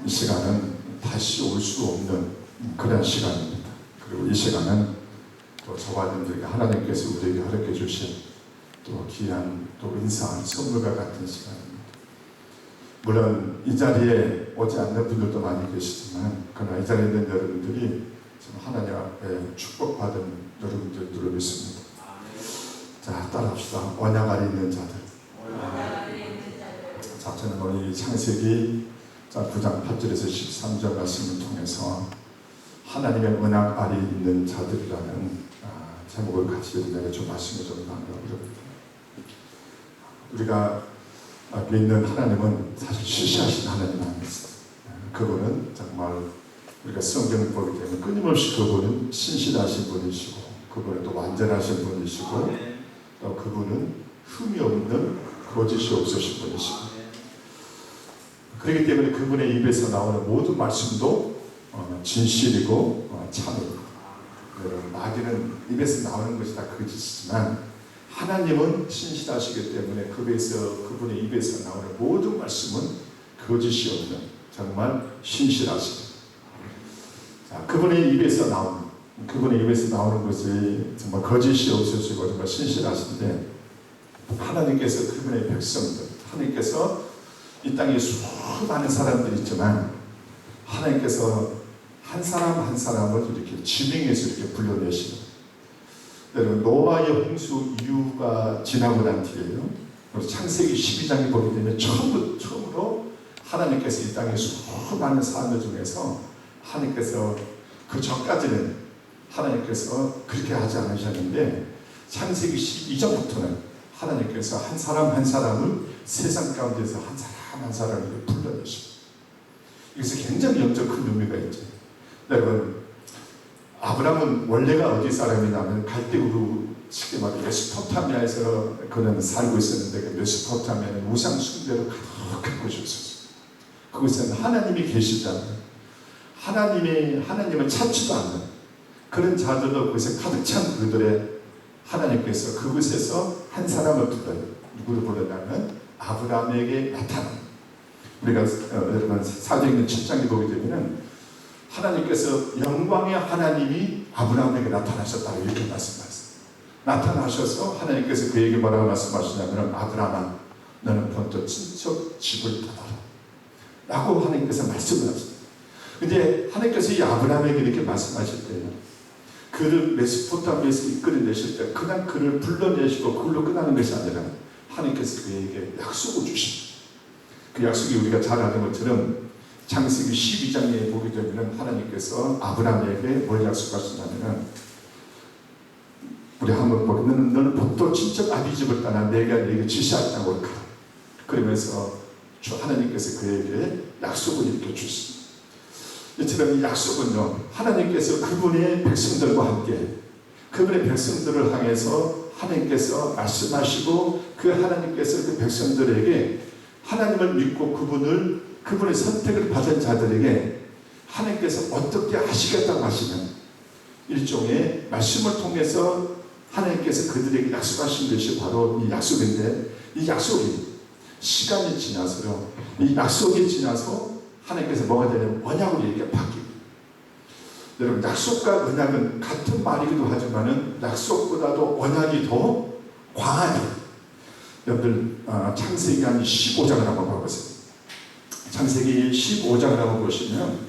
이 시간은 다시 올 수 없는 그런 시간입니다. 그리고 이 시간은 또 저와 여러분들에게 하나님께서 우리에게 허락해 주신 또 귀한 또 은사한 선물과 같은 시간입니다. 물론 이 자리에 오지 않는 분들도 많이 계시지만 그러나 이 자리에 있는 여러분들이 하나님 앞에 축복받은 여러분들로 믿습니다. 자, 따라합시다. 언약 아래 있는 자들. 자, 저는 오늘 창세기 9장 8절에서 13절 말씀을 통해서 하나님의 언약 아래 있는 자들이라는 제목을 같이 여러분에게 좀 말씀을 좀 나누려고 합니다. 우리가 믿는 하나님은 사실 시시하신 하나님 아니었어요. 그분은 정말 우리가 성경을 보기 때문에 끊임없이 그분은 신실하신 분이시고 그분은 또 완전하신 분이시고 또 그분은 흠이 없는 거짓이 없으신 분이시고 그렇기 때문에 그분의 입에서 나오는 모든 말씀도 진실이고 참이고 마귀는 입에서 나오는 것이 다 거짓이지만 하나님은 신실하시기 때문에 그분의 입에서 나오는 모든 말씀은 거짓이 없는 정말 신실하시고 그분의 입에서 나오는 것이 정말 거짓이 없으시고 정말 신실하신데 하나님께서 그분의 백성들 하나님께서 이 땅에 수많은 사람들이 있지만 하나님께서 한 사람 한 사람을 이렇게 지명해서 이렇게 불러내시고 여러분 노아의 홍수 이후가 지나고 난 뒤에요. 창세기 12장에 보게 되면 처음으로 하나님께서 이 땅에 수많은 사람들 중에서 하나님께서 그 전까지는 하나님께서 그렇게 하지 않으셨는데 창세기 12장부터는 하나님께서 한 사람 한 사람을 세상 가운데서 한 사람 한 사람을 불러내시고 이것이 굉장히 영적 큰 의미가 있죠. 여러분 아브라함은 원래가 어디 사람이냐면 갈대우루 쉽게 말해 메소포타미아에서 그는 살고 있었는데 그 메소포타미아는 우상 숭배로 가득한 곳이었어요. 그곳에는 하나님이 계시잖아요. 하나님을 찾지도 않는 그런 자들도 그것에 가득 찬 그들의 하나님께서 그곳에서 한 사람을 불러요. 누구를 불렀냐면 아브라함에게 나타난 우리가 여러분 사도행전 7장에 보게 되면 하나님께서 영광의 하나님이 아브라함에게 나타나셨다고 이렇게 말씀하셨어요. 나타나셔서 하나님께서 그에게 뭐라고 말씀하시냐면 아브라함아 너는 먼저 친척 집을 떠나라 라고 하나님께서 말씀을 하셨어요. 근데 하나님께서 이 아브라함에게 이렇게 말씀하실 때요 그를 메소포타미아에서 이끌어내실 때 그냥 그를 불러내시고 그걸로 끝나는 것이 아니라 하나님께서 그에게 약속을 주십니다. 그 약속이 우리가 잘 아는 것처럼 창세기 12장에 보게 되면 하나님께서 아브라함에게 뭘 약속하시냐면 우리 한번 보면 너는 복도 친척 아비 집을 떠나 내가 네게 지시할 땅으로 가라. 그러면서 하나님께서 그에게 약속을 이렇게 주십니다. 이처럼 이 약속은요 하나님께서 그분의 백성들과 함께 그분의 백성들을 향해서 하나님께서 말씀하시고 그 하나님께서 그 백성들에게 하나님을 믿고 그분의 선택을 받은 자들에게 하나님께서 어떻게 하시겠다고 하시는 일종의 말씀을 통해서 하나님께서 그들에게 약속하신 것이 바로 이 약속인데 이 약속이 시간이 지나서요 이 약속이 지나서 하나님께서 뭐가 되냐면 언약으로 이렇게 바뀝니다. 여러분 약속과 언약은 같은 말이기도 하지만은 약속보다도 언약이 더 광하죠. 여러분들 창세기 한 15장을 한번 봐보세요. 창세기 15장을 한번 보시면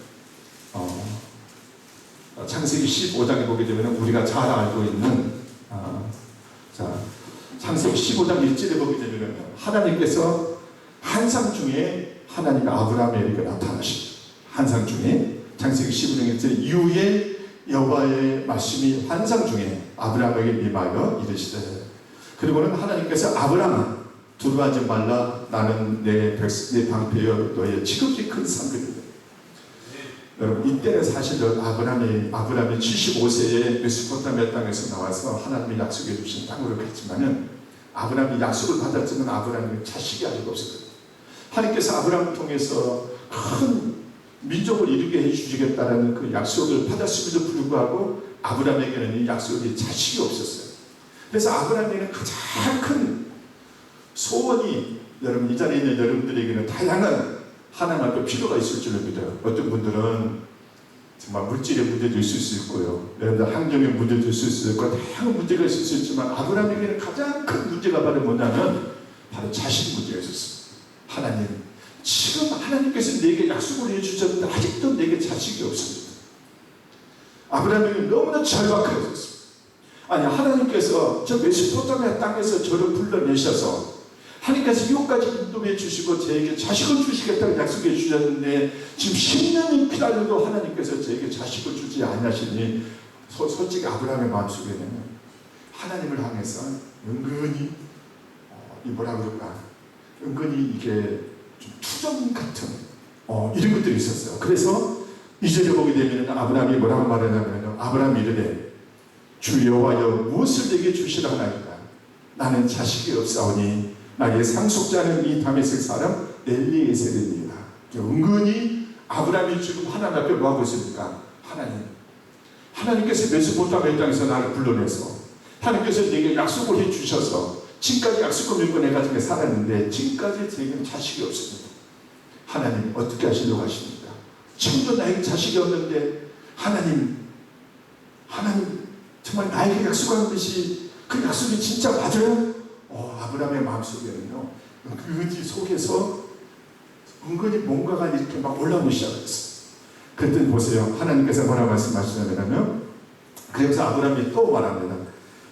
창세기 15장에 보게 되면 우리가 잘 알고 있는 창세기 15장 1절에 보게 되면 하나님께서 환상 중에 하나님이 아브라함에게 나타나십니다. 환상 중에 창세기 15장 1절 이후에 여호와의 말씀이 환상 중에 아브라함에게 임하여 이르시되 그리고는 하나님께서 아브라함아 두려워하지 말라 나는 내 방패여 너의 지극히 큰 상급이다. 여러분 이때는 사실은 아브라함이 75세에 메소포타미아 땅에서 나와서 하나님이 약속해 주신 땅으로 갔지만은 아브라함이 약속을 받았지만 아브라함이 자식이 아직 없었거든요. 하나님께서 아브라함을 통해서 큰 민족을 이루게 해주시겠다는 그 약속을 받았음에도 불구하고 아브라함에게는 이 약속이 자식이 없었어요. 그래서 아브라함에게는 가장 큰 소원이 여러분 이 자리에 있는 여러분들에게는 다양한 하나님 앞에 필요가 있을 줄로 믿어요. 어떤 분들은 정말 물질의 문제도 있을 수 있고요. 여러분들 환경의 문제도 있을 수 있고 다양한 문제가 있을 수 있지만 아브라함에게는 가장 큰 문제가 바로 뭐냐면 바로 자식 문제가 있었어요. 하나님, 지금 하나님께서 내게 약속을 해주셨는데 아직도 내게 자식이 없습니다. 아브라함에게 너무나 절박해졌어요. 아니, 하나님께서 저 메소포타미아 땅에서 저를 불러내셔서 하나님께서 이것까지 인도해 주시고 저에게 자식을 주시겠다고 약속해 주셨는데 지금 10년이 피달려도 하나님께서 저에게 자식을 주지 않으시니 솔직히 아브라함의 마음속에는 하나님을 향해서 은근히 이 뭐라 그럴까, 은근히 이게 좀 투정 같은 이런 것들이 있었어요. 그래서 2절에 보게 되면 아브라함이 뭐라고 말하냐면, 아브라함이 이르되 주 여호와여 무엇을 내게 주시라 하나이까? 나는 자식이 없사오니 나의 상속자는 이 다메섹 사람 엘리에셀이니라. 은근히 아브라함이 지금 하나님 앞에 뭐하고 있습니까? 하나님께서 메소포타미아 땅에서 나를 불러내서 하나님께서 내게 약속을 해주셔서 지금까지 약속을 믿고 내가 지금 살았는데 지금까지 제게는 자식이 없습니다. 하나님 어떻게 하시려고 하십니까? 지금도 나에게 자식이 없는데 하나님 정말 나에게 약속한 것이 그 약속이 진짜 맞아요? 아브라함의 마음속에는요, 은근히 속에서 은근히 뭔가가 이렇게 막 올라오기 시작했어요. 그때 보세요. 하나님께서 뭐라고 말씀하시냐면, 그래서 아브라함이 또 말합니다.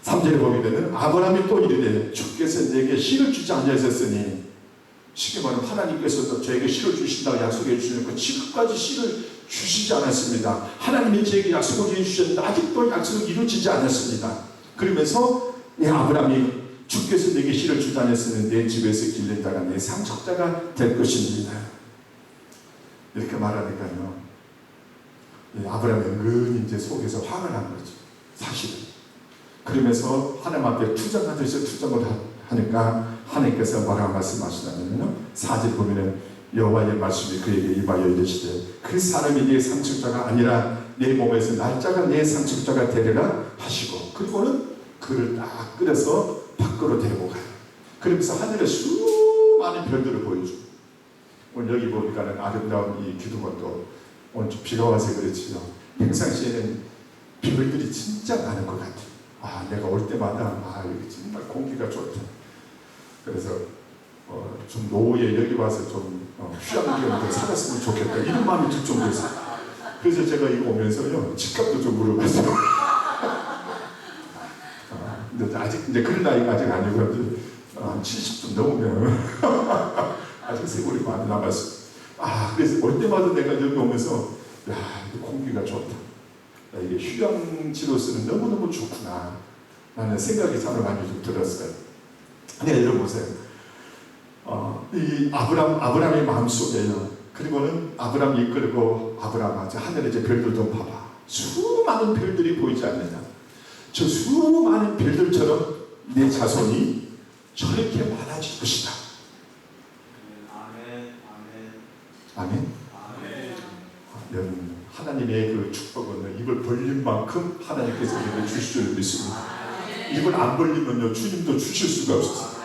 3절에 보게 되면 아브라함이 또 이르되 주께서 내게 씨를 주지 않으셨으니, 쉽게 말하면 하나님께서도 저에게 씨를 주신다고 약속해 주시니까 지금까지 씨를 주시지 않았습니다. 하나님이 저에게 약속을 해주셨는데 아직도 약속을 이루어지지 않았습니다. 그러면서 아브라함이 주께서 내게 씨를 주지 않았으니 내 집에서 길른 자가 내 상속자가 될 것입니다. 이렇게 말하니까요, 아브라함이 은근히 이제 속에서 화가 난 거죠. 사실은. 그러면서 하나님 앞에 투정하듯이 투정을 하니까 하나님께서 뭐라고 말씀하시냐면요, 4절 보면은 여호와의 말씀이 그에게 임하여 이르시되 그 사람이 내 상속자가 아니라 내 몸에서 날짜가 내 상속자가 되리라 하시고, 그리고는 그를 딱 끌어서 밖으로 데리고 가요. 그러면서 하늘에 수많은 별들을 보여줘. 오늘 여기 보니까는 아름다운 이 기도원도 오늘 좀 비가 와서 그렇지요. 평상시에는 별들이 진짜 많은 것 같아요. 내가 올 때마다 여기 정말 공기가 좋다. 그래서 좀 노후에 여기 와서 좀 휴양지로 살았으면 좋겠다 이런 마음이 들 정도였어요. 그래서 제가 이거 오면서요 집값도 좀 물어봤어요. 근데 아직 이제 그런 나이가 아직 아니고 70좀 넘으면 아직 세월이 많이 남았어요. 그래서 올 때마다 내가 여기 오면서 공기가 좋다. 이게 휴양지로서는 너무너무 좋구나 라는 생각이 참 많이 좀 들었어요. 근데 여러분 보세요. 이 아브라함의 마음속에요. 그리고는 아브라함이 이끌고 아브라함아, 하늘에 이제 별들 좀 봐봐. 수많은 별들이 보이지 않느냐. 저 수많은 별들처럼 내 자손이 저렇게 많아질 것이다. 아멘. 여러분, 하나님의 그 축복은 입을 벌린 만큼 하나님께서 우리에게 주실 줄 믿습니다. 입을 안 벌리면요 주님도 주실 수가 없어요.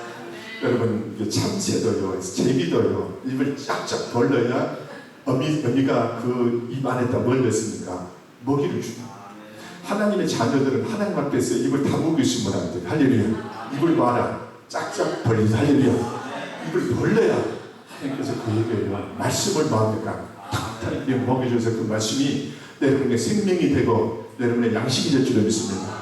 여러분, 참새도요, 제비도요, 입을 쫙쫙 벌려야 어미가 그 입 안에다 뭘 넣습니까? 먹이를 줍니다. 하나님의 자녀들은 하나님 앞에서 입을 다물고 있으면 안 돼요. 할렐루야. 입을 놔라. 짝짝 벌리자. 할렐루야. 입을 벌려야 하나님께서 그에게 말씀을 마음에까 탁탁 먹여줘서 그 말씀이 여러분의 생명이 되고 여러분의 양식이 될 줄을 믿습니다.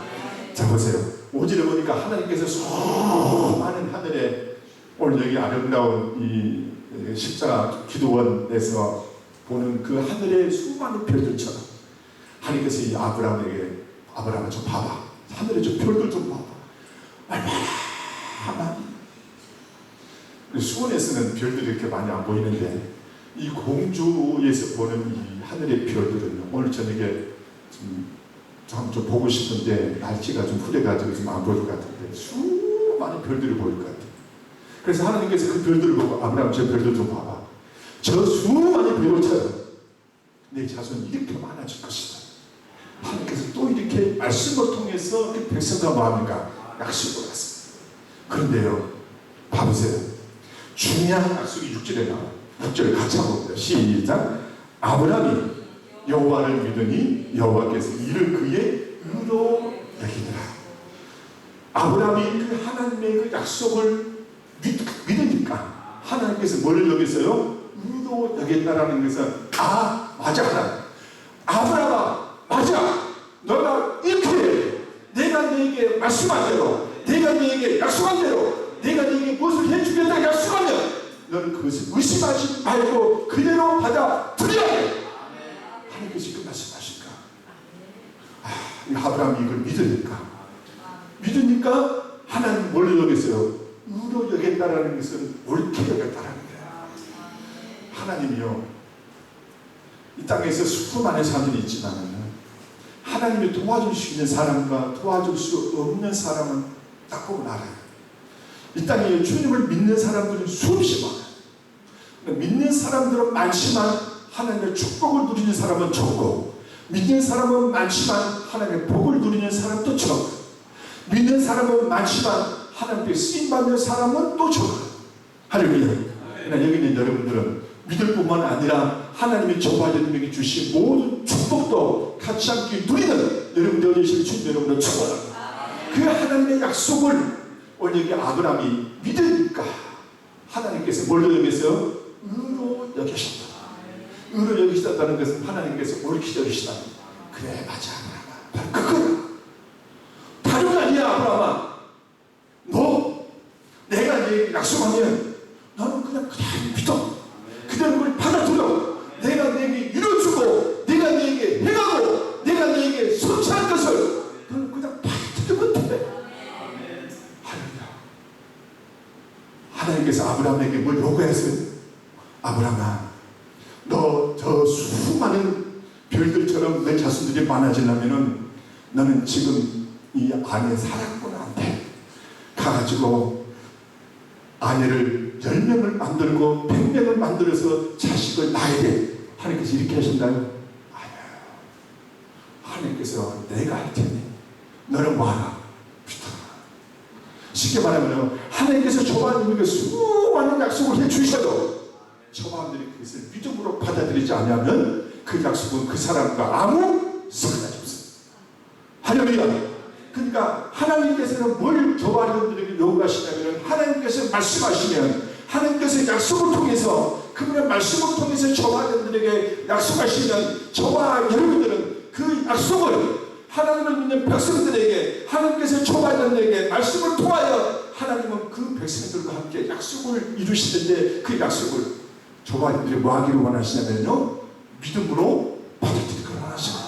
자, 보세요. 5절에 보니까 하나님께서 수많은 하늘에, 오늘 여기 아름다운 이 십자가 기도원에서 보는 그 하늘의 수많은 별들처럼 하나님께서 이 아브라함아 좀 봐봐. 하늘에 저 별들 좀 봐봐. 얼마나 수원에서는 별들이 이렇게 많이 안 보이는데 이 공주에서 보는 이 하늘의 별들은 오늘 저녁에 좀 보고 싶은데 날씨가 좀 흐려가지고 좀 안 보일 것 같은데 수많은 별들이 보일 것 같아요. 그래서 하나님께서 그 별들을 보고 아브라함 저 별들 좀 봐봐. 저 수많은 별들처럼 내 자손이 이렇게 많아질 것이다. 하나님께서 또 이렇게 말씀을 통해서 그 백성과 마음과 약속을 했습니다. 그런데요, 봐보세요. 중요한 약속이 6절에 나와요. 6절 같이 한번 봅니다. 시작. 아브라함이 여호와를 믿으니 여호와께서 이를 그의 의로 여기더라. 아브라함이 그 하나님의 그 약속을 믿으니까 하나님께서 뭐를 여기서요? 의로 여겼다라는 것은 맞아 하나님. 아브라함아 맞아. 너가 이렇게 내가 너에게 말씀한 대로, 내가 너에게 약속한 대로, 내가 너에게 무엇을 해주겠다 약속하면 너는 그것을 의심하지 말고 그대로 받아들여야 돼. 하나님께서 그 말씀하실까? 이 아브라함이 이걸 믿으니까 하나님 뭘로 여겼어요? 의로 여겼다라는 것은 옳게 여겼다라는 거예요. 하나님이요, 이 땅에서 수많은 사람들이 있지만 하나님이 도와줄 수 있는 사람과 도와줄 수 없는 사람은 딱 보면 알아요. 이 땅에 주님을 믿는 사람들은 수없이 많아요. 믿는 사람들은 많지만 하나님의 축복을 누리는 사람은 적고, 믿는 사람은 많지만 하나님의 복을 누리는 사람도 적고, 믿는 사람은 많지만 하나님께 쓰임받는 사람은 또 적어요. 할렐루야. 그러나 여기 있는 여러분들은 믿을 뿐만 아니라 하나님이 저와 여러분에게 주신 모든 축복도 같이 함께 누리는 여러분들 되실 주님 여러분을 축복합니다. 그 하나님의 약속을 오늘 여기 아브라함이 믿으니까 하나님께서 뭘로 여기서 의로 여기셨다. 의로 여기셨다는 것은 하나님께서 옳게 여기시다. 그래 맞아 아브라함아. 그거야. 다른 거 아니야 아브라함아. 너 내가 네 약속하면 너는 그냥 믿어. 그대로 그걸 받아들여. 내가 너에게 이루어주고 내가 너에게 행하고 내가 너에게 성취할 것을 너는 그냥 받아들이면 돼. 할렐루야. 하나님께서 아브라함에게 뭘 요구했어요? 아브라함아, 너 저 수많은 별들처럼 내 자손들이 많아지려면은 너는 지금 이 아내 사랑꾼한테 가가지고 아내를 10명을 만들고 100명을 만들어서 자식을 낳아야 돼. 하나님께서 이렇게 하신다요? 아니에요. 하나님께서 내가 할 테니 너는 와라. 믿어라. 쉽게 말하면 하나님께서 저반들에게 수많은 약속을 해주셔도 저반들이 그것을 믿음으로 받아들이지 않으면 그 약속은 그 사람과 아무 상관이 없어요. 할렐루야. 그러니까 하나님께서는 뭘 저와 여러분들에게 요구하시냐면 하나님께서 말씀하시면 하나님께서 약속을 통해서 그분의 말씀을 통해서 저와 여러분들에게 약속하시면 저와 여러분들은 그 약속을 하나님을 믿는 백성들에게 하나님께서 저와 여러분들에게 말씀을 통하여 하나님은 그 백성들과 함께 약속을 이루시는데 그 약속을 저와 여러분들이 뭐 하기를 원하시냐면요 믿음으로 받아들이기를 원하십니다.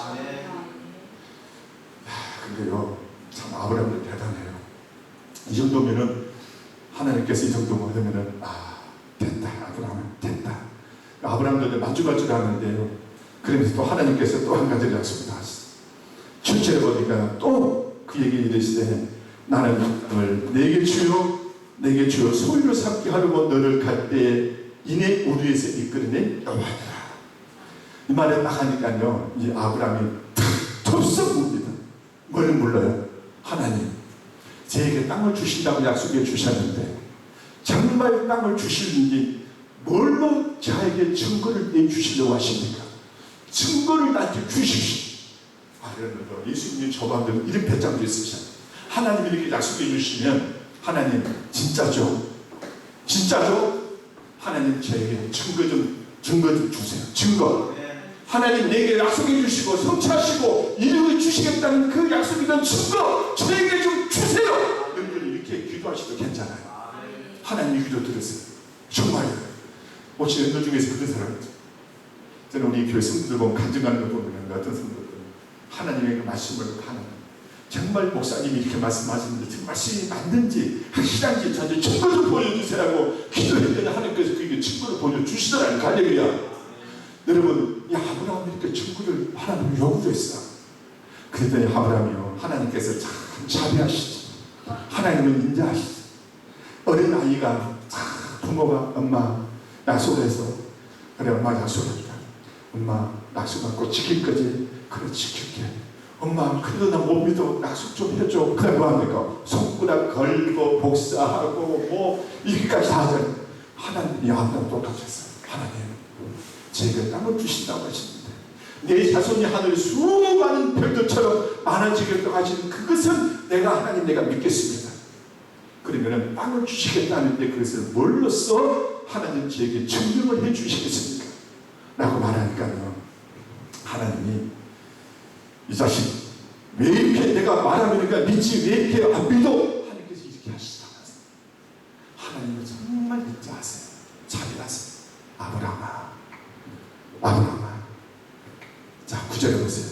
근데요 참 아브라함은 대단해요. 이 정도면은 하나님께서 이 정도만 하면은 됐다. 아브라함은 됐다. 아브라함도 만족할 줄 아는데요. 그러면서 또 하나님께서 또 한 가지 약속을 하셨어요. 7절에 보니까 또 그 얘기 이르시되 나는 땅을 내게 주여 소유로 삼게 하려고 너를 갈 때에 이내 우리에서 이끌어낸 여호와더라. 이 말에 딱 하니까요 이 아브라함이 톱썩 웁니다. 뭘 물러요? 하나님 저에게 땅을 주신다고 약속해 주셨는데 정말 땅을 주시는지 뭘로 저에게 증거를 내주시려고 하십니까? 증거를 나한테 주십시오. 그러면서 예수님이 저반들은 이런 배짱도 있으셨어요. 하나님이 이렇게 약속해 주시면 하나님 진짜죠? 하나님 저에게 증거 좀 주세요. 증거. 하나님 내게 약속해 주시고 성취하시고 이루어 주시겠다는 그 약속이던 증거 저에게 좀 주세요. 여러분들이 이렇게 기도하셔도 괜찮아요. 하나님이 기도 들으세요. 정말요. 혹시 여러분들 중에서 그런 사람 있죠? 저는 우리 교회 성도들 보면 간증하는 거 보면 어떤 성도들은 하나님의 말씀을 하는 정말 목사님이 이렇게 말씀하시는데 그 말씀이 맞는지 확실한지 저한테 증거 좀 보여주세요 하고 기도했더니 하나님께서 그게 증거를 보여주시더라고요. 할렐루야. 여러분 이 아브라함이 이렇게 증거를 하나님이 요구했어. 그랬더니 아브라함이요 하나님께서 참 자비하시지. 하나님은 인자하시지. 어린 아이가 부모가 엄마 약속해서 그래 엄마 약속했다. 엄마 약속한 거 지킬 거지? 그래 지킬게. 엄마 그래도 나 못 믿어 약속 좀 해줘. 그래 뭐합니까? 손가락 걸고 복사하고 뭐 이렇게까지 다 하잖아요. 하나님이 아브라함 똑같았어요. 하나님 저에게 땅을 주신다고 하십니다. 내 자손이 하늘 수많은 별들처럼 많아지겠다고 하시는 그것은 내가 믿겠습니다. 그러면 땅을 주시겠다는데 그것을 뭘로써 하나님 저에게 증명을 해 주시겠습니까? 라고 말하니까요, 하나님이 이 자식 왜 이렇게 내가 말하니까 믿지 왜 이렇게 안 믿어? 하나님께서 이렇게 하시다고 하세요. 하나님은 정말 믿지 마세요. 자비하세요. 아브라함아. 자, 9절에 보세요.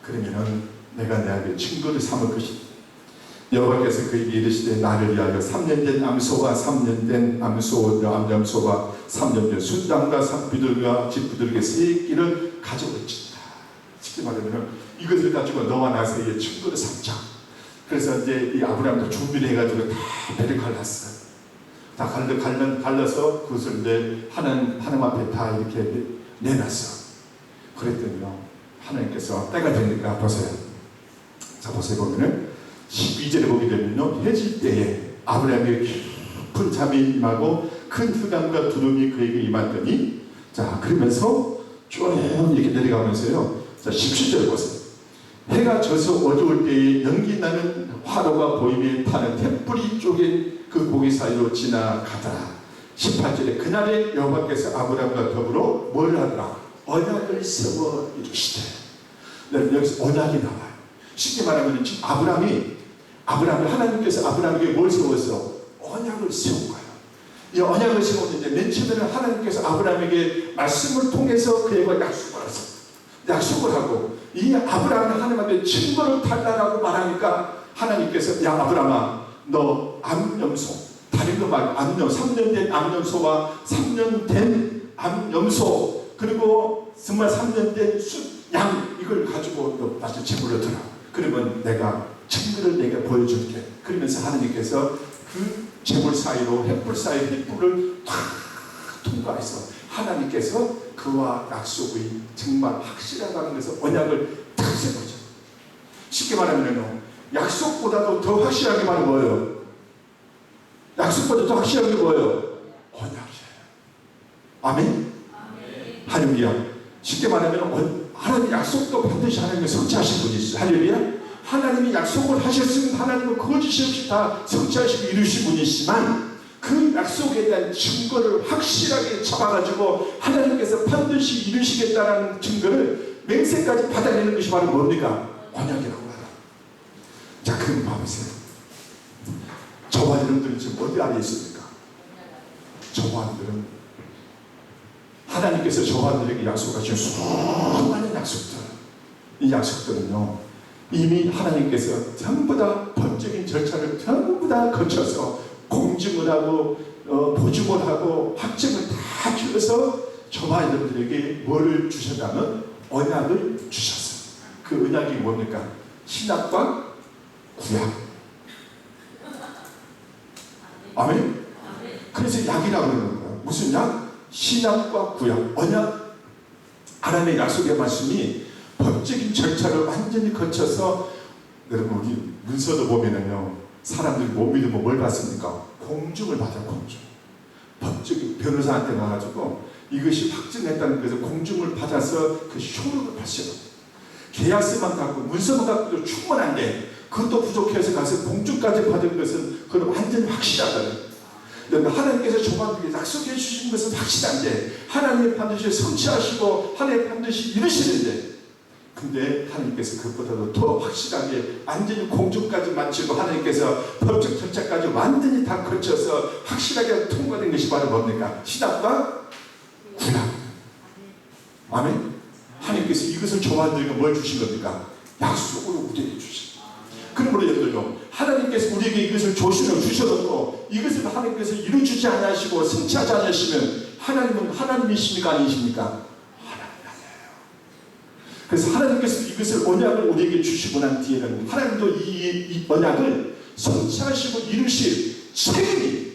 그러면은 내가 내 아들 친구를 삼을 것이다. 여호와께서 그에게 이르시되 나를 위하여 3년 된 암소와 3년 된 암염소와 3년 된 순당과 산비둘기와 집비둘기 새끼를 가져올지다. 쉽게 말하면 이것을 가지고 너와 나 사이에 친구를 삼자. 그래서 이제 이 아브라함도 준비를 해가지고 다 배를 갈랐어요. 다 갈라서 그것을 이제 하나님 앞에 다 이렇게 내놨어. 그랬더니요, 하나님께서 때가 되니까 보세요. 자, 보세요. 보면은 12절에 보게 되면요, 해질 때에 아브라함에게 깊은 잠이 임하고 큰 흑암과 두름이 그에게 임하더니, 자, 그러면서 쭉 이렇게 내려가면서요, 자, 17절 보세요. 해가 져서 어두울 때에 연기 나는 화로가 보임에 타는 횃불이 쪼갠 그 고기 사이로 지나가더라. 18절에 그날에 여호와께서 아브라함과 더불어 뭘 하더라? 언약을 세워 이루시되. 여기서 언약이 나와요. 쉽게 말하면 지금 아브라함이 하나님께서 아브라함에게 뭘 세웠어? 언약을 세운 거예요. 이 언약을 세웠는데 맨 처음에는 하나님께서 아브라함에게 말씀을 통해서 그에게 약속을 하고, 이 아브라함이 하나님한테 증거를 달라고 말하니까 하나님께서 야 아브라함아, 너 암염소, 다른 거 말고 암염, 3년 된 암염소와 3년 된 암염소, 그리고 정말 3년 된 양, 이걸 가지고 너 다시 제물로 들어. 그러면 내가 증거를 내가 보여줄게. 그러면서 하나님께서 그 제물 사이로 횃불 사이 횃불을 탁 통과해서 하나님께서 그와 약속의 정말 확실하다는 것을 언약을 탁 세우죠. 쉽게 말하면 약속보다도 더 확실하게 말하면 뭐예요? 약속보다 더 확실한 게 뭐예요? 언약이에요. 아멘? 할렐루야. 쉽게 말하면 하나님 약속도 반드시 하나님이 성취하신 분이 있어요. 할렐루야. 하나님이 약속을 하셨으면 하나님은 거짓없이 다 성취하시고 이루신 분이시지만 그 약속에 대한 증거를 확실하게 잡아가지고 하나님께서 반드시 이루시겠다는 증거를 맹세까지 받아내는 것이 바로 뭡니까? 언약이라고 말합니다. 자, 그럼 봐보세요. 저와 여러분들은 지금 어디 아래 있습니까? 저와 여러분들은 하나님께서 저와 여러분들에게 약속하신 수많은 약속들, 이 약속들은요 이미 하나님께서 전부 다 법적인 절차를 전부 다 거쳐서 공증을 하고 보증을 하고 확증을 다 주어서 저와 여러분들에게 뭐를 주셨다면 언약을 주셨어요. 그 언약이 뭡니까? 신약과 구약. 아멘? 그래서 약이라고 그러는 거예요. 무슨 약? 신약과 구약, 언약. 하나님의 약속의 말씀이 법적인 절차를 완전히 거쳐서, 여러분 우리 문서도 보면은요, 사람들이 못 믿으면 뭘 받습니까? 공증을 받아요. 공증. 법적인 변호사한테 가가지고 이것이 확증했다는 것을 공증을 받아서 그 효력을 받습니다. 계약서만 갖고 문서만 갖고도 충분한데 그것도 부족해서 가서 공증까지 받은 것은 그건 완전히 확실하다는. 하나님께서 저만에게 약속해 주신 것은 확실한데 하나님이 반드시 성취하시고 하나님이 반드시 이루시는데, 근데 하나님께서 그것보다도 더 확실하게 완전히 공정까지 마치고 하나님께서 법적 절차까지 완전히 다 거쳐서 확실하게 통과된 것이 바로 뭡니까? 신약과 구약. 아멘? 하나님께서 이것을 저한테가 뭘 주신 겁니까? 약속으로 우리에게 주신. 그러므로 여러분들요, 하나님께서 우리에게 이것을 주셔놓고 이것을 하나님께서 이루어주지 않으시고 성취하지 않으시면 하나님은 하나님이십니까? 아니십니까? 그래서 하나님께서 이것을 언약을 우리에게 주시고 난 뒤에는 하나님도 이 언약을 성취하시고 이루실 책임이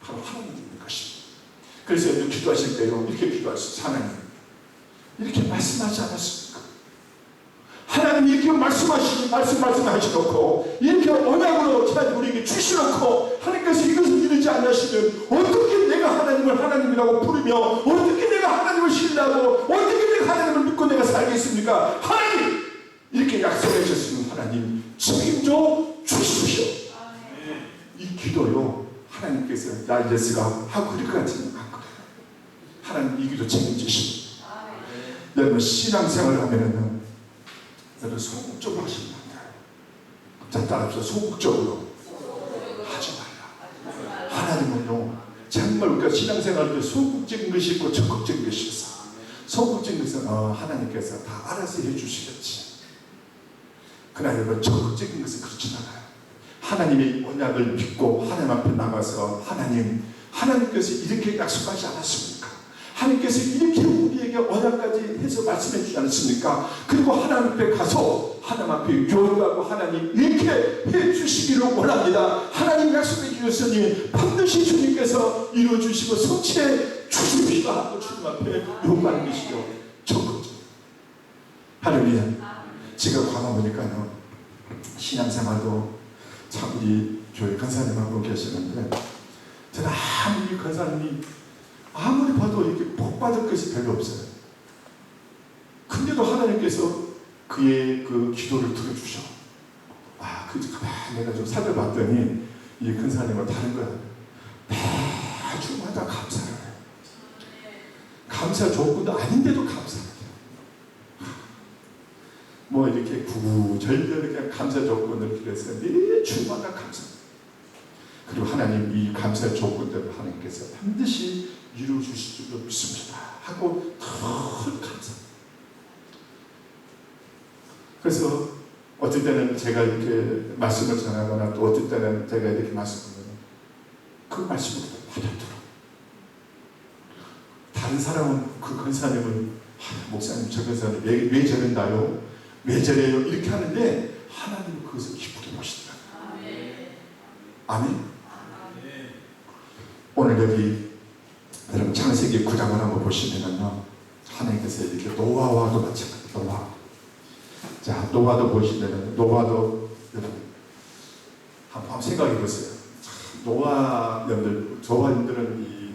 바로 하나님의 것입니다. 그래서 여러분 기도하실 때요, 이렇게 기도하시죠. 하나님, 이렇게 말씀하지 않았습니까? 하나님 이렇게 말씀하시놓고 이렇게 언약으로 우리에게 주시놓고 하나님께서 이것을 이루지 않으시면 어떻게 내가 내가 하나님을 하나님이라고 부르며 어떻게 내가 하나님을 신뢰하고 어떻게 내가 하나님을 믿고 내가 살겠습니까? 하나님 이렇게 약속하셨으면 하나님 책임져 주십시오. 이 기도요 하나님께서 야이레스가 하고 그럴 것 같지는 않거든요. 하나님 이 기도 책임지십시오. 여러분 신앙생활을 하면은 여러분 소극적으로 하시면 안 돼요. 자 따라합시다. 소극적으로 하지 말라. 하나님은요 정말 우리가 신앙생활할 때 소극적인 것이 있고 적극적인 것이 있어. 소극적인 것은 하나님께서 다 알아서 해주시겠지. 그러나 여러분 적극적인 것은 그렇지 않아요. 하나님의 언약을 믿고 하나님 앞에 나가서 하나님께서 이렇게 약속하지 않았습니까? 하나님께서 이렇게 우리에게 언약까지 해서 말씀해 주지 않았습니까? 그리고 하나님 앞에 가서 하나님 앞에 교회하고 하나님 이렇게 해 주시기를 원합니다. 하나님 약속해 주셨으니 반드시 주님께서 이루어 주시고 성취해 주십시오 하고 주님 앞에 요구하는 것이죠. 적극적. 할렐루야. 제가 가만보니까요 신앙생활도 참 우리 교회 권사님하고 계시는데 저는 아무리 권사님이 아무리 봐도 이렇게 복 받을 것이 별로 없어요. 근데도 하나님께서 그의 그 기도를 들어주셔. 내가 좀 살펴봤더니 이 권사님은 다른 거야. 매주마다 감사를 해요. 감사 조건도 아닌데도 감사를 해요. 뭐 이렇게 구절절 그냥 감사 조건을 그래서 매주마다 감사. 그리고 하나님 이 감사 조건대로 하나님께서 반드시 이루어 주실 줄 믿습니다 하고 늘 감사. 그래서 어떨 때는 제가 이렇게 말씀을 전하거나 또 어떨 때는 제가 이렇게 말씀하면 그 말씀을 받아들어. 다른 사람은 그 권사님을 목사님 저 권사님 왜 저런다요? 왜 저래요? 이렇게 하는데 하나님은 그것을 기쁘게 보시더라고요. 아멘. 오늘 여기 여러분 창세기 9장을 한번 보시면은요 하나님께서 이렇게 노아와도 마찬가지입니다. 노아. 자 노아도 보시면은 노아도 여러분 한번 생각해 보세요. 노아님들은 이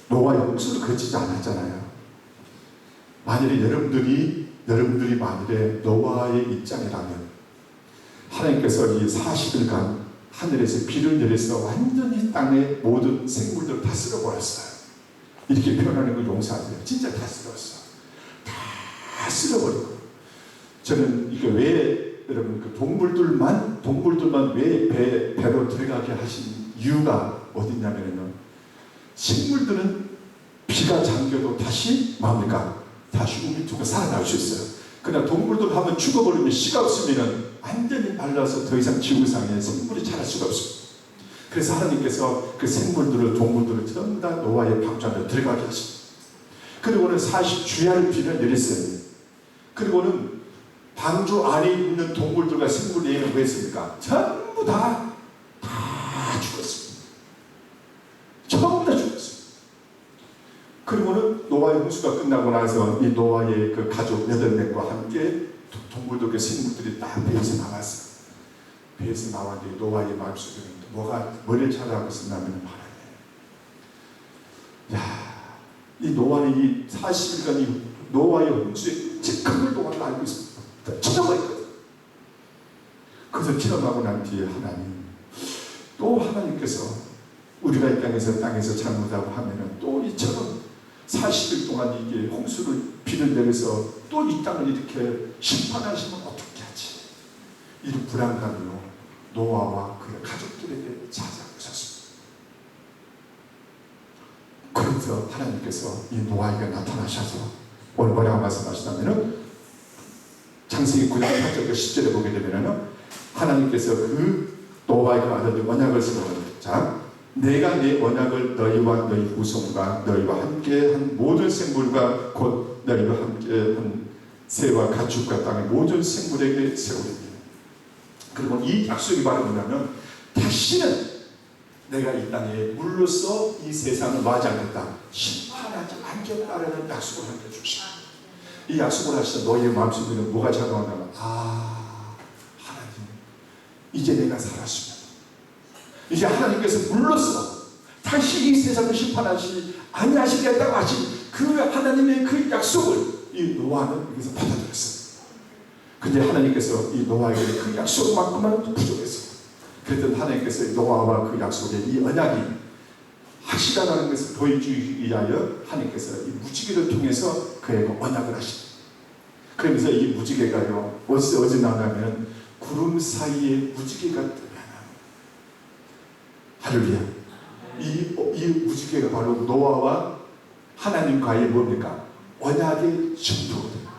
노아의 홍수를 거치지 않았잖아요. 만일에 여러분들이 만일에 노아의 입장이라면 하나님께서 이 40일간 하늘에서 비를 내려서 완전히 땅의 모든 생물들을 다 쓸어버렸어요. 이렇게 표현하는 거 용서하세요. 진짜 다 쓸었어. 다 쓸어버리고. 저는 이게 왜 여러분 그 동물들만 왜 배로 들어가게 하신 이유가 어디냐면요. 식물들은 비가 잠겨도 다시 뭡니까? 다시 우리두고 살아날 수 있어요. 그러나 동물들 한번 죽어버리면 씨가 없으면 완전히 말라서 더 이상 지구상에 생물이 자랄 수가 없습니다. 그래서 하나님께서 그 생물들을 동물들을 전부 다 노아의 방주 안에 들어가게 하십니다. 그리고는 40주야를 비를 내렸어요. 그리고는 방주 안에 있는 동물들과 생물들에게는 뭐 했습니까? 전부 다 죽었습니다. 전부 다 죽었습니다. 그리고는 노아의 홍수가 끝나고 나서 이 노아의 그 가족 8명과 함께 동물들과 생물들이 딱 배에서 나왔어요. 배에서 나왔는데 노아의 마음속에는 뭐를 찾아가고 있었냐면 이 노아는 이 40일간 이 노아의 홍수의 즉각을 노아가 알고 있습니다. 쳐다보거든. 그래서 지나가고 난 뒤에 하나님께서 우리가 이 땅에서 잘못하고 하면은 또 이처럼 40일 동안 이게 홍수를 비를 내려서 또 이 땅을 이렇게 심판하시면 어떻게 하지? 이런 불안감이요 노아와 그의 가족들에게 찾아오고 있었습니다. 그래서 하나님께서 이 노아에게 나타나셔서 오늘 뭐라고 말씀하시냐면은 창세기 9장 8절과 10절에 보게 되면은 하나님께서 그 노아에게 아들 언약을 세워요. 자, 내가 내 언약을 너희와 너희 후손과 너희와 함께한 모든 생물과 곧 너희와 함께한 새와 가축과 땅의 모든 생물에게 세우리니. 그리고 이 약속이 바로 뭐냐면 다시는 내가 이 땅에 물로써 이 세상을 맞지 않겠다, 심판하지 않겠다라는 약속을 하게 주십니다. 이 약속을 하시다 너희의 마음속에는 뭐가 작용하냐면 하나님 이제 내가 살았으면 이제 하나님께서 물로써 다 다시 이 세상을 심판하시 아니하시겠다고 하신 그 하나님의 그 약속을 이 노아는 여기서 받아들였어요. 근데 하나님께서 이 노아에게 그 약속만큼은 부족했어요. 그랬더니 하나님께서 노아와 그 약속의 이 언약이 확실하다는 것을 보여주기 위하여 하나님께서 이 무지개를 통해서 그에게 언약을 하십니다. 그러면서 이 무지개가요 어디서 나오냐면 구름 사이에 무지개가 뜨면 할렐루야. 이 무지개가 바로 노아와 하나님과의 뭡니까? 언약의 증거거든요.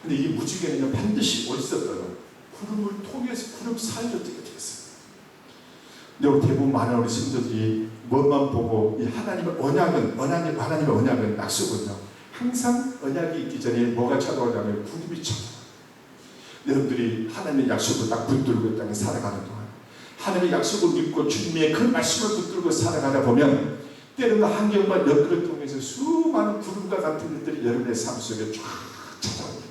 근데 이 무지개는 반드시 어디서 떠요? 구름을 통해서 구름 사이로 뜨게 되었어요. 근데 대부분 많은 우리 성도들이 뭐만 보고 이 하나님의 언약은 하나님의 언약은 약속은요. 항상 언약이 있기 전에 뭐가 찾아오냐면 구름이 찾아와요. 여러분들이 하나님의 약속을 딱 붙들고 이 땅에 살아가는 동안 하나님의 약속을 믿고 주님의 그 말씀을 붙들고 살아가다 보면 때로는 환경과 여건을 통해서 수많은 구름과 같은 것들이 여러분의 삶 속에 쫙 찾아옵니다.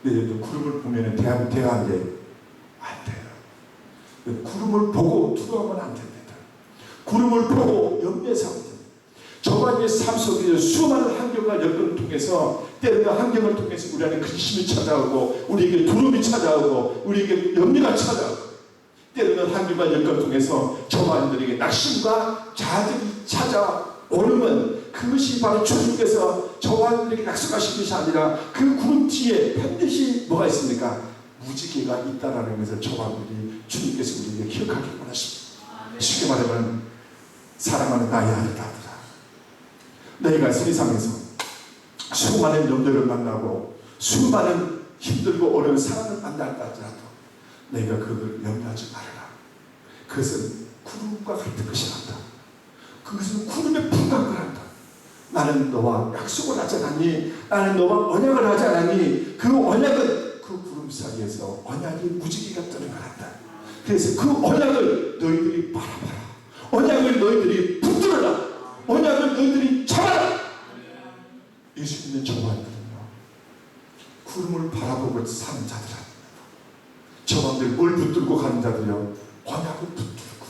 근데 여러분 구름을 보면 대한 게 안 돼요. 구름을 보고 두려워하면 안 됩니다. 구름을 보고 염려해서 안 됩니다. 저와의 삶 속에 수많은 환경과 여건을 통해서 때로는 환경을 통해서 우리 안에 근심이 찾아오고 우리에게 두려움이 찾아오고 우리에게 염려가 찾아오고 때로는 환경과 여건을 통해서 저와 여러분들에게 낙심과 자들이 찾아오는 그것이 바로 주님께서 저와 여러분들에게 약속하신 것이 아니라 그 구름 뒤에 반드시 뭐가 있습니까? 무지개가 있다라는 것을 저와 여러분들이 주님께서 우리에게 기억하기 원하십니다. 쉽게 말하면 사랑하는 나의 아들아, 너희가 세상에서 수많은 염려를 만나고 수많은 힘들고 어려운 상황을 만날다 하더라도 너희가 그걸 염려하지 말아라. 그것은 구름과 같은 것이 한다. 그것은 구름에 불과한 한다. 나는 너와 약속을 하지 않았니? 나는 너와 언약을 하지 않았니? 그 언약은 그 구름 사이에서 언약이 무지개가 뜨는 거란다. 그래서 그 언약을 너희들이 바라봐라. 언약을 너희들이 붙들어라. 언약을 너희들이 잡아라. 예수 믿는 저와들은요 구름을 바라보고 사는 자들 아닙니다. 저와들 뭘 붙들고 가는 자들이요 언약을 붙들고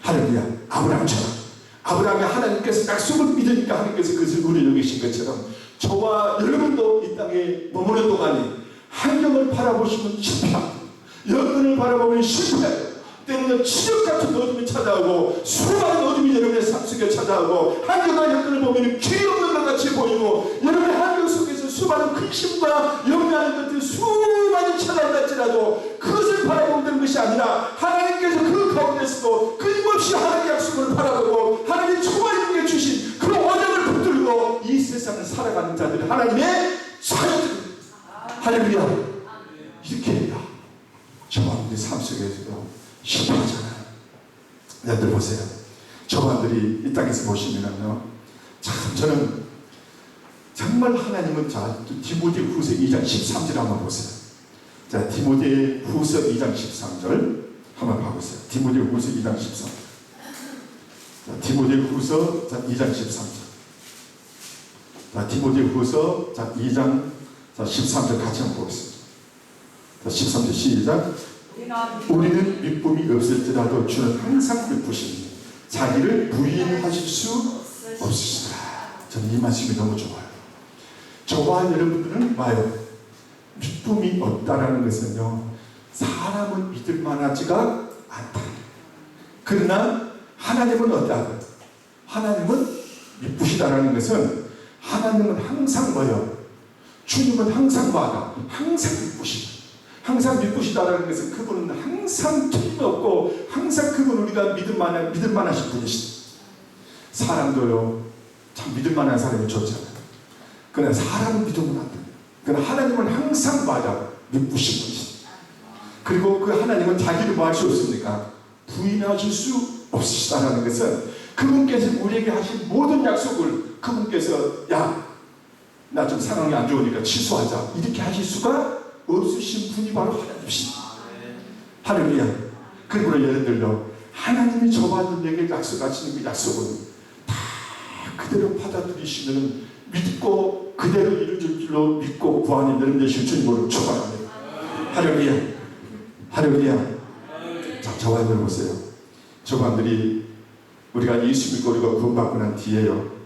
할렐루야. 아브라함처럼 아브라함이 하나님께서 약속을 믿으니까 하나님께서 그것을 우리 여기신 것처럼 저와 여러분도 이 땅에 머무는 동안에 환경을 바라보시면 실패합니다. 여건을 바라보면 실패해요. 때로는 치욕 같은 어둠이 찾아오고 수많은 어둠이 여러분의 삶 속에 찾아오고 환경과 여건을 보면 길이 없는 것 같이 보이고 여러분의 환경 속에서 수많은 근심과 염려하는 것들이 수많이 찾아온다 할지라도 그것을 바라보면 되는 것이 아니라 하나님께서 그 가운데서도 끊임없이 하나님의 약속을 바라보고 하나님의 초월하게 주신 그 언약을 붙들고 이 세상을 살아가는 자들이 하나님의 자녀들입니다. 할렐루야. 이렇게 해야 저와 우리 삶 속에서도 실패하잖아요. 여러분들 보세요. 저분들이 이 땅에서 보시면요 참 저는 정말 하나님은 자 디모데후서 2장 13절 한번 보세요. 자 디모데후서 2장 13절 한번 봐보세요. 디모데후서 2장 13절. 자 디모데후서 2장 13절. 자 디모데후서 2장 13절 같이 한번 보겠습니다. 자 13절 시작. 우리는 믿음이 없을지라도 주는 항상 베푸시니 자기를 부인하실 수 없으시다. 저는 이 말씀이 너무 좋아요. 저와 여러분들은 봐요. 믿음이 없다라는 것은요 사람은 믿을 만하지가 않다. 그러나 하나님은 어떠하다? 하나님은 믿으시다라는 것은 하나님은 항상 뭐예요? 주님은 항상 뭐하다? 항상 믿으시다. 항상 믿으시다라는 것은 그분은 항상 틀림없고 항상 그분 우리가 믿을만하신 분이시다. 사람도요 참 믿을만한 사람이 좋잖아요. 그러나 사람은 믿으면 안 돼요. 그러나 하나님은 항상 맞아 믿으신 분이시다. 그리고 그 하나님은 자기를 뭐 할 수 없습니까? 부인하실 수 없으시다라는 것은 그분께서 우리에게 하신 모든 약속을 그분께서 야 나 좀 상황이 안 좋으니까 취소하자 이렇게 하실 수가 없으신 분이 바로 하나님이십니다. 할렐루야. 그리고 여러분들도 하나님이 저와 너에게 약속하시는 그 약속은 다 그대로 받아들이시면 믿고 그대로 이루어질 줄로 믿고 구하는 여러분 되실 주님으로 축원합니다. 할렐루야. 할렐루야. 자, 저와 여러분 보세요. 저반들이 우리가 예수 믿고 우리가 구원받고 난 뒤에요.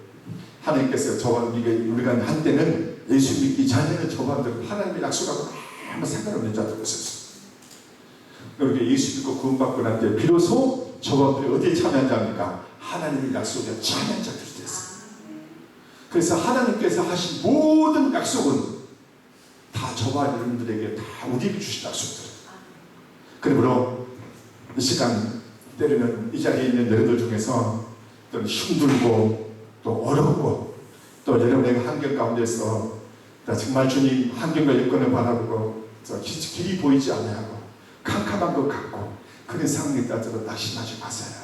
하나님께서 우리가 한때는 예수 믿기 전에는 저반들 하나님의 약속하고 아무 상관없는 자들고 있었어요. 그렇게 예수 믿고 구원받고 난 뒤에 비로소 저반들이 어디에 참여한 자입니까? 하나님의 약속에 참여한 자들이 됐어요. 그래서 하나님께서 하신 모든 약속은 다 저와 여러분들에게 다 우리에게 주신 약속들. 그러므로 이 시간 때로는 이 자리에 있는 여러분들 중에서 또 힘들고 또 어렵고 또 여러분의 환경 가운데서 정말 주님 환경과 여건을 바라보고 길이 보이지 않아하고 캄캄한 것 같고 그런 상황에 따라서 낙심하지 마세요.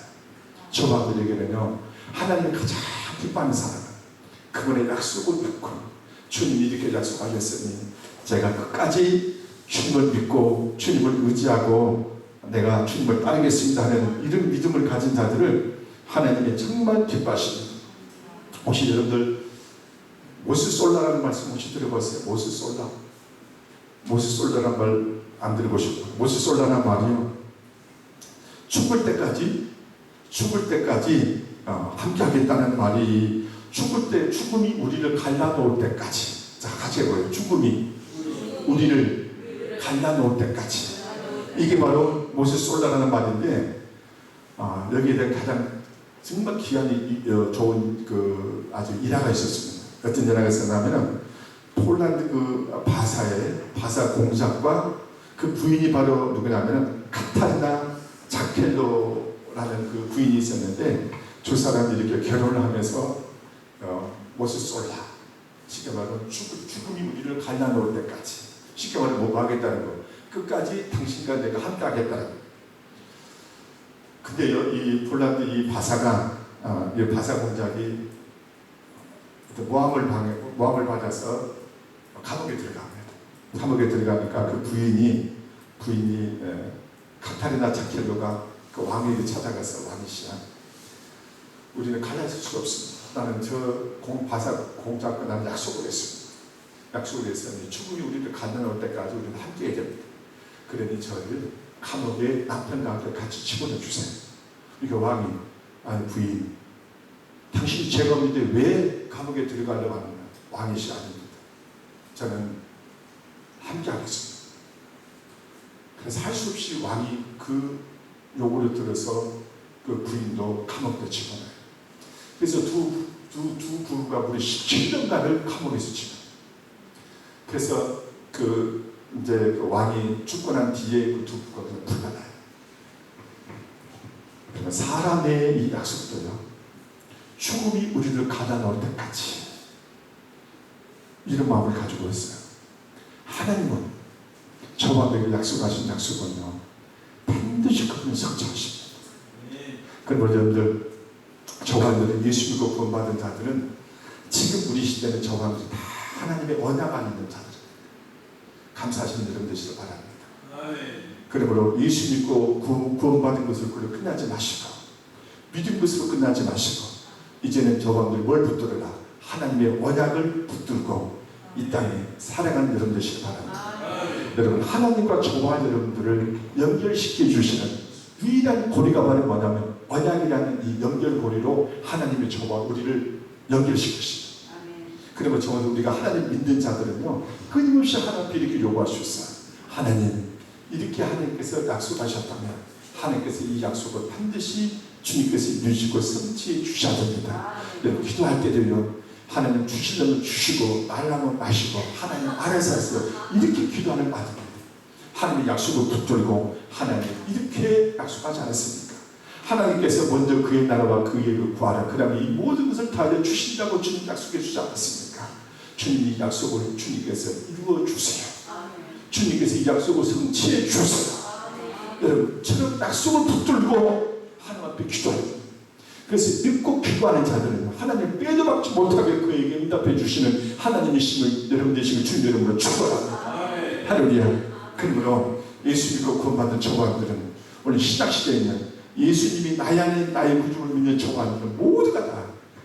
저와들에게는요 하나님이 가장 기뻐하는 사람은 그분의 약속을 믿고 주님이 이렇게 약속하셨으니 제가 끝까지 주님을 믿고 주님을 의지하고 내가 주님을 따르겠습니다 하는 이런 믿음을 가진 자들을 하나님이 정말 기뻐하십니다. 혹시 여러분들 모스솔라라는 말씀 혹시 들어봤어요? 모스솔라라는 말 안 들어보셨고, 모스솔라라는 말이요 죽을 때까지 함께 하겠다는 말이 죽음이 우리를 갈라놓을 때까지. 자, 같이 해봐요. 죽음이 우리를 갈라놓을 때까지. 이게 바로 모세솔라라는 말인데, 여기에 대한 가장 정말 기한이 좋은 아주 일화가 있었습니다. 어떤 일화가 있었냐면은 폴란드 바사 공작과 그 부인이 바로 누구냐면은 카타리나 자켈로라는 그 부인이 있었는데 두 사람이 이렇게 결혼을 하면서 모세솔라, 쉽게 말하면 죽음이 우리를 갈라놓을 때까지, 쉽게 말하면 뭐 하겠다는 거, 끝까지 당신과 내가 함께 하겠다는 거. 근데 이 폴란드 이 바사 공작이 모함을 받아서 감옥에 들어갑니다. 감옥에 들어가니까 그 부인이 카타리나 자켈로가 그 왕에게 찾아가서 왕이시야, 우리는 갈라질 수가 없습니다. 나는 바사 공작과 나는 약속을 했습니다. 약속을 했으니 죽음이 우리를 갈라놓을 때까지 우리는 함께 해야 됩니다. 그러니 저를 감옥에 남편과 함께 같이 집어넣어 주세요. 이게 왕이, 아니 부인, 당신이 죄가 없는데 왜 감옥에 들어가려고 하느냐. 왕이시 아닙니다. 저는 함께 하겠습니다. 그래서 할 수 없이 왕이 그 요구를 들어서 그 부인도 감옥에 집어넣어요. 그래서 두 부부가 무려 17년간을 감옥에서 집어넣어요. 그래서 이제 왕이 죽고 난 뒤에 그 두 부부가 풀려나요. 그러면 사람의 이 약속도요, 죽음이 우리를 갈라놓을 때까지 이런 마음을 가지고 있어요. 하나님은 저와 너에게 약속하신 약속은요 반드시 그분을 성취하십니다. 그러므로 여러분들, 저와 너를 예수 믿고 구원받은 자들은 지금 우리 시대는 저와 너를 다 하나님의 언약 안에 있는 자들, 감사하시는 여러분 되시길 바랍니다. 그러므로 예수 믿고 구원받은 것으로 끝나지 마시고, 믿은 것으로 끝나지 마시고, 이제는 저와 너를 뭘 붙들어라? 하나님의 언약을 붙들고 이 땅에 살아가는 여러분 되시길 바랍니다. 여러분, 하나님과 저와 여러분들을 연결시켜 주시는 유일한 고리가 바로 뭐냐면 언약이라는 이 연결고리로 하나님의 저와 우리를 연결시키십니다. 그러면 저와 우리가 하나님 믿는 자들은요 끊임없이 하나님께 이렇게 요구할 수 있어요. 하나님, 이렇게 하나님께서 약속하셨다면 하나님께서 이 약속을 반드시 주님께서 이루시고 성취해 주셔야 됩니다. 여러분, 기도할 때도요 하나님 주시려면 주시고 말라면 마시고 하나님 알아서 하세요. 이렇게 기도하는 바입니다. 하나님의 약속을 붙들고 하나님 이렇게 약속하지 않았습니까? 하나님께서 먼저 그의 나라와 그의 일을 구하라. 그 다음에 이 모든 것을 다 주신다고 주님 약속해 주지 않았습니까? 주님 이 약속을 주님께서 이루어 주세요. 주님께서 이 약속을 성취해 주세요. 여러분, 저런 약속을 붙들고 하나님 앞에 기도합니다. 그래서 믿고 기도하는 자들은 하나님 빼도 박지 못하게 그에게 응답해 주시는 하나님의 심을, 여러분 되시는 주님 이름으로 축원합니다. 할렐루야. 그러므로 예수 믿고 구원받은 저와들은 오늘 신약시대에 있는 예수님이 나의 안에 나의 구주를 믿는 저와들은 모두가 다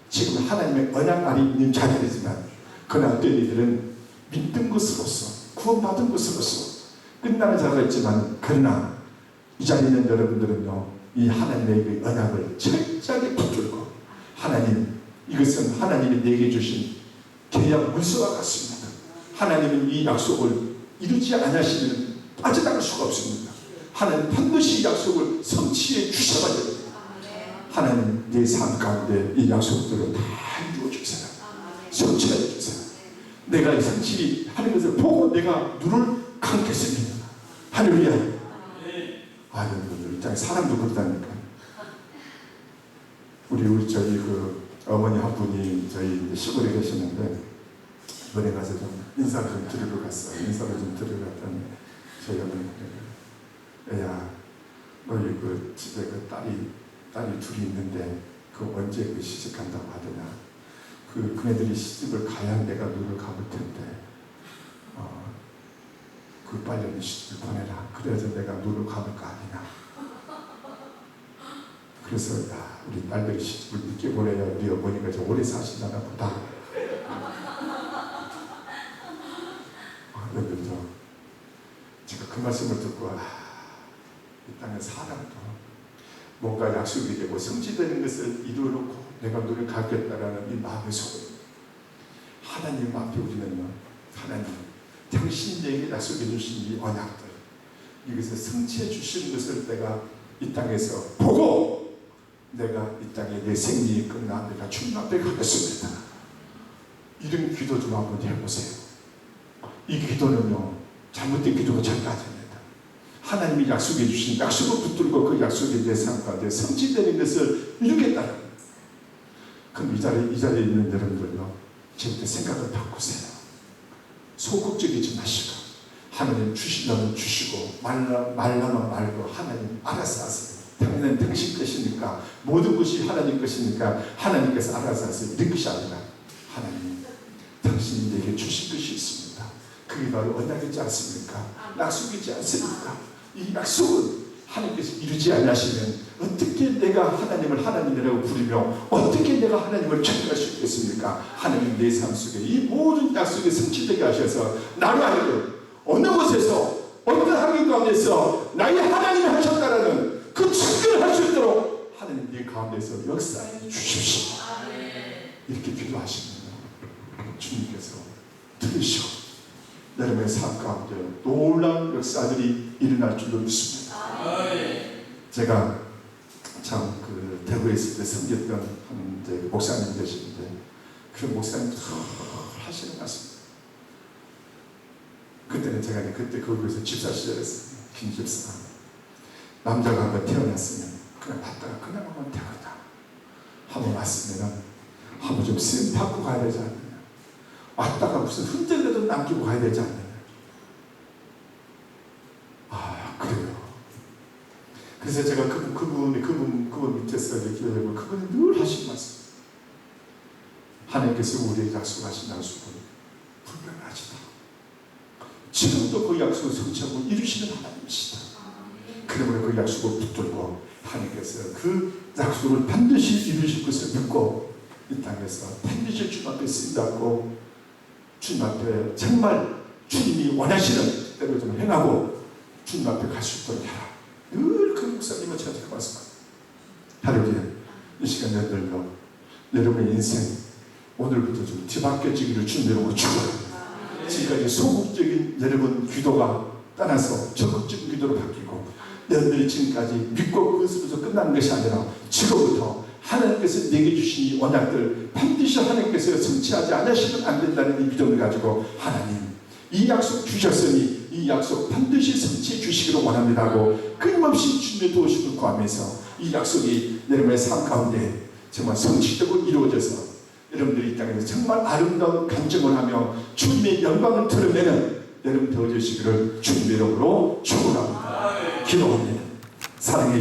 지금 하나님의 언약 안에 있는 자들이지만, 그러나 어떤 이들은 믿는 것으로서 구원받은 것으로서 끝나는 자가 있지만, 그러나 이 자리에 있는 여러분들은요 이 하나님의 언약을 철저하게 붙들고 하나님, 이것은 하나님이 내게 주신 계약 문서와 같습니다. 하나님은 이 약속을 이루지 않으시면 빠져나갈 수가 없습니다. 하나님 반드시 이 약속을 성취해 주셔야 됩니다. 하나님 내 삶 가운데 이 약속들을 다 이루어 주세요. 성취해 주세요. 내가 성취하는 것을 보고 내가 눈을 감겠습니다. 할렐루야. 여러분들 이 땅에 사람도 그렇다니까. 우리 저희 그 어머니 한 분이 저희 시골에 계시는데 이번에 가서 좀 인사를 좀 드리러 갔어요. 인사를 좀 드리러 갔더니 저희 어머니가 애야, 너희 그 집에 그 딸이 둘이 있는데 그 언제 그 시집간다고 하더냐. 그네들이 시집을 가야 내가 눈을 감을 텐데 그 빨리 시집을 보내라. 그래야지 내가 눈을 감을 거 아니냐. 그래서 우리 딸들이 시집을 늦게 보내야 우리 어머니가 좀 오래 사시려나 보다. 여러분들 제가 그 말씀을 듣고 이 땅의 사람도 뭔가 약속이 되고 성취되는 것을 이루어놓고 내가 눈을 감겠다라는 이 마음의 속에 하나님 앞에 우리는요, 하나님 당신에게 약속해 주신 이 언약들, 이것을 성취해 주시는 것을 내가 이 땅에서 보고 내가 이 땅에 내 생명이 끝나 내가 주님 앞에 가겠습니다. 이런 기도 좀 한번 해보세요. 이 기도는요, 잘못된 기도가 절대 아닙니다. 하나님이 약속해 주신 약속을 붙들고 그 약속에 내 삶 가운데 성취되는 것을 이루겠다는. 그럼 이 자리에 있는 여러분들요, 지금부터 생각을 바꾸세요. 소극적이지 마시고 하나님 주시려면 주시고 말라면 말고 하나님 알아서 하세요. 당연히 당신 것이니까, 모든 것이 하나님 것이니까 하나님께서 알아서 하세요. 이런 것이 아니라 하나님 당신이 내게 주신 것이 있습니다. 그게 바로 언약이지 않습니까? 약속이지 않습니까? 이 약속은 하나님께서 이루지 않으시면 어떻게 내가 하나님을 하나님이라고 부르며 어떻게 내가 하나님을 찬양할 수 있겠습니까? 하나님 내 삶 속에 이 모든 약속이 성취되게 하셔서 나를 하여금 어느 곳에서 어떤 환경 가운데서 나의 하나님이 하셨다라는 그 증거를 할 수 있도록 하나님 내 가운데서 역사해 주십시오. 이렇게 기도하시면 주님께서 들으시고 여러분의 삶 가운데 놀라운 역사들이 일어날 줄로 믿습니다. 제가 참 그 대구에 있을 때 섬겼던 한 이제 목사님 계시는데 그 목사님 하시는 말씀. 그때는 제가 그때 거기서 집사 시절했어요. 김 집사. 남자가 한번 태어났으면 그냥 봤다가 그냥 한번 태어났다. 한번 왔으면 한번 좀 쓰임 받고 가야 되지 않느냐. 왔다가 무슨 흔적이라도 남기고 가야 되지 않느냐. 그래요. 그래서 제가 그분 밑에서 이렇게 기도하고 그분이 늘 하신 말씀. 하나님께서 우리에게 약속하신 약속은 불변하시다. 지금도 그 약속을 성취하고 이루시는 하나님이시다. 그러므로 그 약속을 붙들고 하나님께서 그 약속을 반드시 이루실 것을 믿고 이 땅에서 반드시 주님 앞에 쓰인다고 주님 앞에 정말 주님이 원하시는 대로 좀 행하고 주님 앞에 갈 수 있도록 해라. 늘 그 목사님은 저한테 말씀합니다. 할렐루야. 이 시간 여러분들요, 여러분의 인생 오늘부터 좀 뒤바뀌어지기를 주님으로 축원합니다. 지금까지 소극적인 여러분 기도가 떠나서 적극적인 기도로 바뀌고, 여러분들이 지금까지 믿고 그것으로서 끝나는 것이 아니라 지금부터 하나님께서 내게 주신 이 언약들 반드시 하나님께서 성취하지 않으시면 안 된다는 이 믿음을 가지고 하나님 이 약속 주셨으니 이 약속 반드시 성취해 주시기를 원합니다 하고 끊임없이 주님의 도우심을 구하면서 이 약속이 여러분의 삶 가운데 정말 성취되고 이루어져서 여러분들이 이 땅에서 정말 아름다운 간증을 하며 주님의 영광을 드러내는 여러분 되어주시기를 주님의 이름으로 축원합니다. 기도합니다. 사랑해